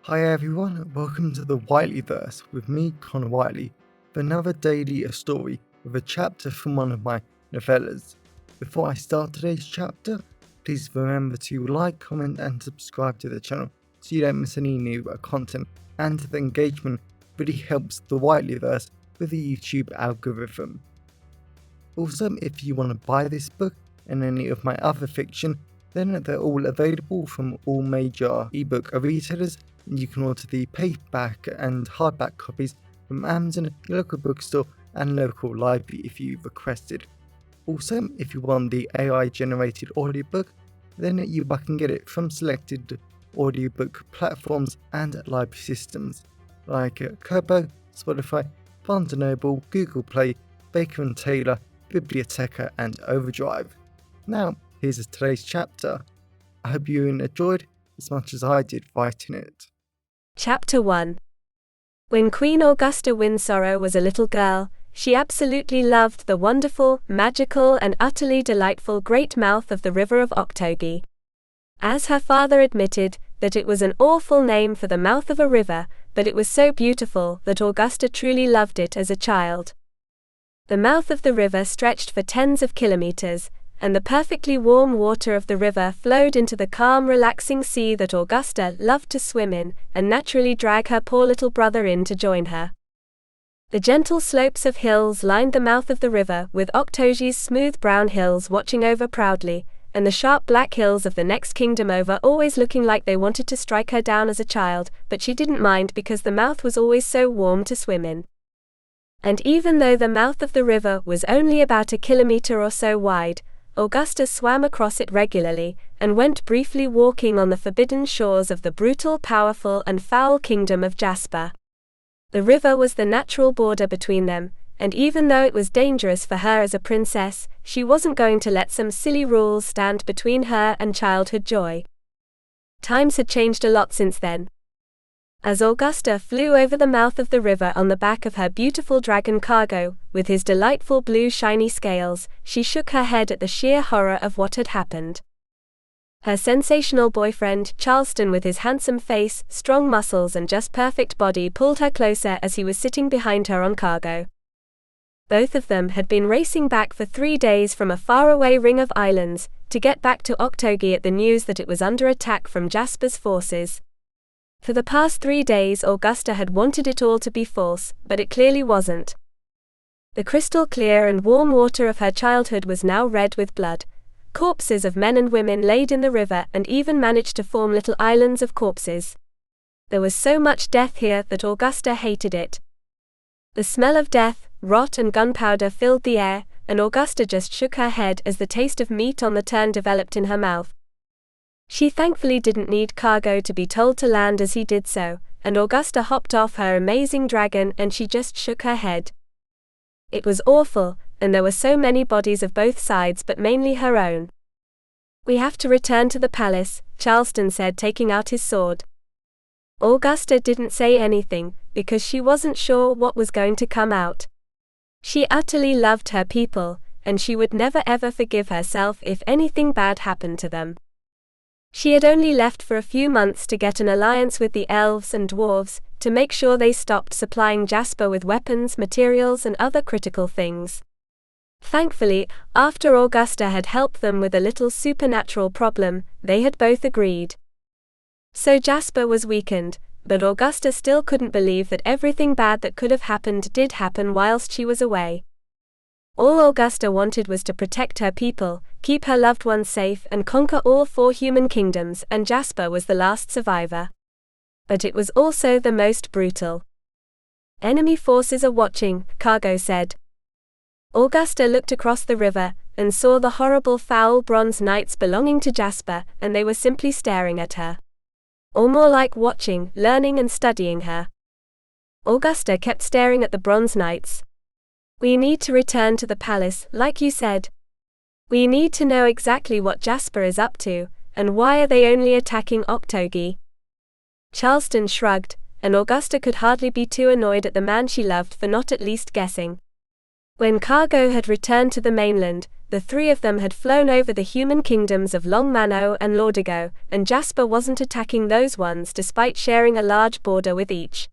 Hi everyone, welcome to the Whiteleyverse with me, Connor Whiteley, for another daily story with a chapter from one of my novellas. Before I start today's chapter, please remember to like, comment and subscribe to the channel so you don't miss any new content, and the engagement really helps the Whiteleyverse with the YouTube algorithm. Also, if you want to buy this book and any of my other fiction, then they're all available from all major ebook retailers. You can order the paperback and hardback copies from Amazon, your local bookstore and local library if you requested. Also, if you want the AI generated audiobook, then you can get it from selected audiobook platforms and library systems like Kobo, Spotify, Barnes & Noble, Google Play, Baker & Taylor, Biblioteca and Overdrive. Now, here's today's chapter. I hope you enjoyed as much as I did writing it. Chapter 1. When Queen Augusta Windsoro was a little girl, she absolutely loved the wonderful, magical and utterly delightful great mouth of the river of Octogi. As her father admitted, that it was an awful name for the mouth of a river, but it was so beautiful that Augusta truly loved it as a child. The mouth of the river stretched for tens of kilometers, and the perfectly warm water of the river flowed into the calm, relaxing sea that Augusta loved to swim in, and naturally drag her poor little brother in to join her. The gentle slopes of hills lined the mouth of the river, with Octogi's smooth brown hills watching over proudly, and the sharp black hills of the next kingdom over always looking like they wanted to strike her down as a child, but she didn't mind because the mouth was always so warm to swim in. And even though the mouth of the river was only about a kilometer or so wide, Augusta swam across it regularly, and went briefly walking on the forbidden shores of the brutal, powerful and foul kingdom of Jasper. The river was the natural border between them, and even though it was dangerous for her as a princess, she wasn't going to let some silly rules stand between her and childhood joy. Times had changed a lot since then. As Augusta flew over the mouth of the river on the back of her beautiful dragon Cargo, with his delightful blue shiny scales, she shook her head at the sheer horror of what had happened. Her sensational boyfriend, Charleston, with his handsome face, strong muscles and just perfect body, pulled her closer as he was sitting behind her on Cargo. Both of them had been racing back for 3 days from a faraway ring of islands, to get back to Octogi at the news that it was under attack from Jasper's forces. For the past 3 days Augusta had wanted it all to be false, but it clearly wasn't. The crystal clear and warm water of her childhood was now red with blood. Corpses of men and women laid in the river and even managed to form little islands of corpses. There was so much death here that Augusta hated it. The smell of death, rot and gunpowder filled the air, and Augusta just shook her head as the taste of meat on the turn developed in her mouth. She thankfully didn't need Cargo to be told to land as he did so, and Augusta hopped off her amazing dragon and she just shook her head. It was awful, and there were so many bodies of both sides but mainly her own. "We have to return to the palace," Charleston said, taking out his sword. Augusta didn't say anything, because she wasn't sure what was going to come out. She utterly loved her people, and she would never ever forgive herself if anything bad happened to them. She had only left for a few months to get an alliance with the elves and dwarves, to make sure they stopped supplying Jasper with weapons, materials and other critical things. Thankfully, after Augusta had helped them with a little supernatural problem, they had both agreed. So Jasper was weakened, but Augusta still couldn't believe that everything bad that could have happened did happen whilst she was away. All Augusta wanted was to protect her people, keep her loved ones safe and conquer all 4 human kingdoms, and Jasper was the last survivor. But it was also the most brutal. "Enemy forces are watching," Cargo said. Augusta looked across the river, and saw the horrible foul bronze knights belonging to Jasper, and they were simply staring at her. Or more like watching, learning and studying her. Augusta kept staring at the bronze knights. "We need to return to the palace, like you said. We need to know exactly what Jasper is up to, and why are they only attacking Octogi?" Charleston shrugged, and Augusta could hardly be too annoyed at the man she loved for not at least guessing. When cargo had returned to the mainland, the three of them had flown over the human kingdoms of Longmano and Lordigo, and Jasper wasn't attacking those ones despite sharing a large border with each.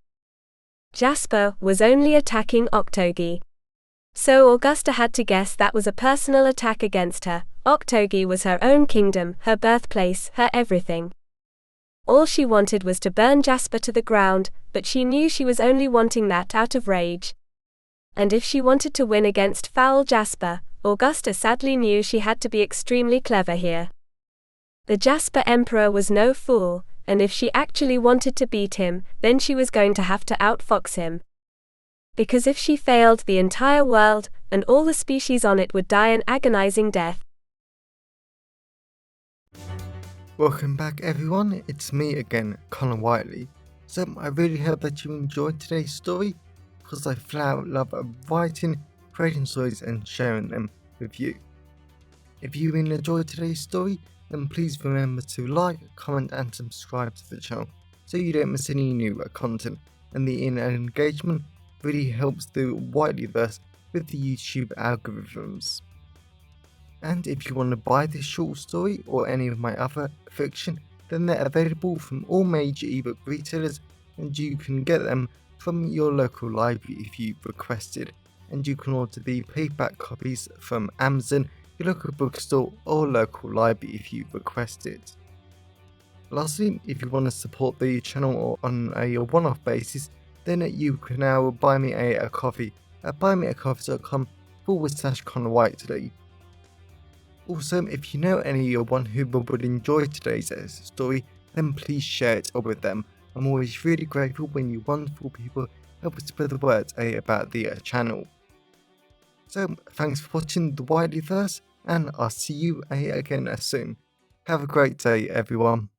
Jasper was only attacking Octogi. So Augusta had to guess that was a personal attack against her. Octogi was her own kingdom, her birthplace, her everything. All she wanted was to burn Jasper to the ground, but she knew she was only wanting that out of rage. And if she wanted to win against foul Jasper, Augusta sadly knew she had to be extremely clever here. The Jasper Emperor was no fool, and if she actually wanted to beat him, then she was going to have to outfox him. Because if she failed, the entire world, and all the species on it would die an agonizing death. Welcome back everyone, it's me again, Connor Whiteley. So I really hope that you enjoyed today's story, because I flat out love writing, creating stories and sharing them with you. If you really enjoyed today's story, then please remember to like, comment and subscribe to the channel so you don't miss any new content, and the engagement really helps the Whiteleyverse with the YouTube algorithms. And if you want to buy this short story or any of my other fiction, then they're available from all major ebook retailers, and you can get them from your local library if you requested, and you can order the paperback copies from Amazon, your local bookstore or local library if you request it. Lastly, if you want to support the channel on a one-off basis, then you can now buy me a coffee at buymeacoffee.com/Connor Whiteley. Also, if you know anyone who would enjoy today's story, then please share it with them. I'm always really grateful when you wonderful people help spread the word about the channel. So, thanks for watching the Whiteleyverse, and I'll see you again soon. Have a great day, everyone.